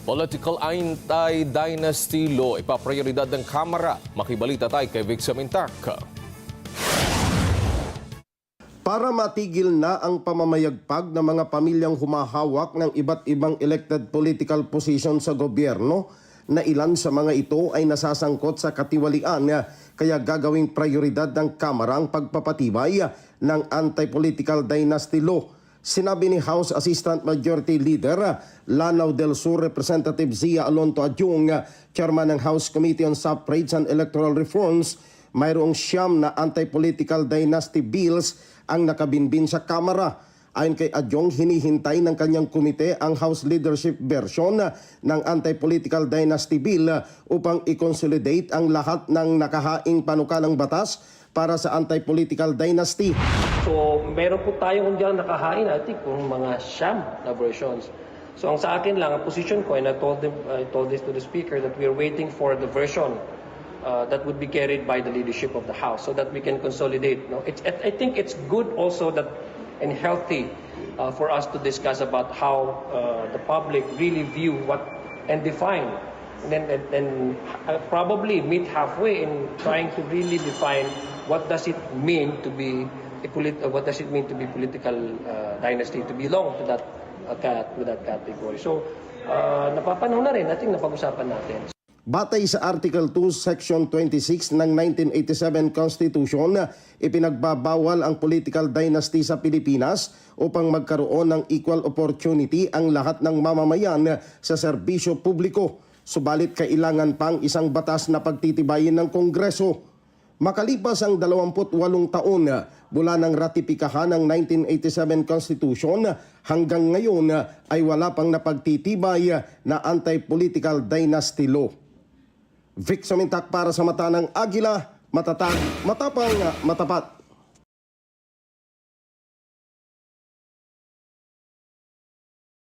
Political anti-dynasty law, ipaprioridad ng Kamara. Makibalita tayo kay Vic Samintak. Para matigil na ang pamamayagpag ng mga pamilyang humahawak ng iba't ibang elected political position sa gobyerno, na ilan sa mga ito ay nasasangkot sa katiwalian, kaya gagawing prioridad ng Kamara ang pagpapatibay ng anti-political dynasty law. Sinabi ni House Assistant Majority Leader Lanao del Sur Representative Zia Alonto Adjung, Chairman ng House Committee on Suffrage and Electoral Reforms, mayroong 9 na anti-political dynasty bills ang nakabinbin sa Kamara. Ayon kay Adjung, hinihintay ng kanyang komite ang House Leadership version ng anti-political dynasty bill upang i-consolidate ang lahat ng nakahaing panukalang batas para sa anti-political dynasty. So, meron po tayong diyan nakahain, I think, kung mga siyam na versions. So, ang sa akin lang, ang position ko, and I told this to the Speaker, that we are waiting for the version that would be carried by the leadership of the House so that we can consolidate. No? I think it's good also that and healthy for us to discuss about how the public really view what and define, and probably meet halfway in trying to really define what does it mean to be political dynasty, to belong to that category. So napapanahon na rin, I think napag-usapan natin. Batay sa Article 2, Section 26 ng 1987 Constitution, ipinagbabawal ang political dynasty sa Pilipinas upang magkaroon ng equal opportunity ang lahat ng mamamayan sa serbisyo publiko. Subalit kailangan pang isang batas na pagtitibayin ng Kongreso. Makalipas ang 28 taon mula ng ratipikahan ng 1987 Constitution, hanggang ngayon ay wala pang napagtitibay na anti-political dynasty law. Vic Samintak para sa Mata ng Agila, matatag, matapang, matapat.